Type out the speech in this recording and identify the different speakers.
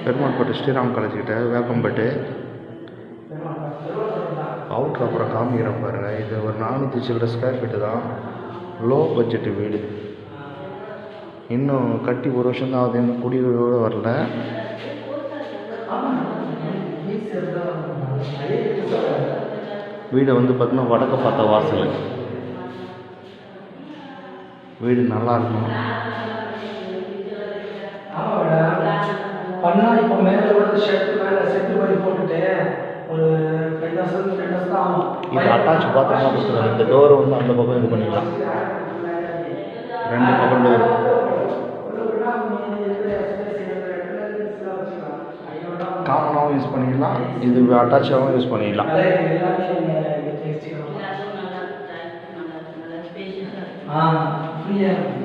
Speaker 1: Perumalpattu Sriram college கிட்ட வேப்பம்பட்டு அவுட்ரு அப்புறம் காமிக்கிறேன் பாருங்கள். இது ஒரு 400 சில்லற ஸ்கொயர் ஃபீட்டு தான். லோ பட்ஜெட்டு வீடு. இன்னும் கட்டி 1 வருஷம் தான் ஆகுது. இன்னும் குடியோடு வரல. வீடை வந்து பார்த்தீங்கன்னா வடக்க பார்த்த வாசல். வீடு நல்லா இருக்கும்.
Speaker 2: இப்போ மேலே செட்டு பண்ணி போட்டுட்டு ஒரு 10,000 தான் ஆகும்.
Speaker 1: இது அட்டாச் பாத்ரூமாக கொடுத்துருவாங்க. இந்த டோரை வந்து அந்த பக்கம் இது பண்ணிக்கலாம். 2 பக்கம் டோர். காமனாகவும் யூஸ் பண்ணிக்கலாம், இது அட்டாச்சாகவும் யூஸ் பண்ணிக்கலாம்.
Speaker 2: ஃப்ரீயாக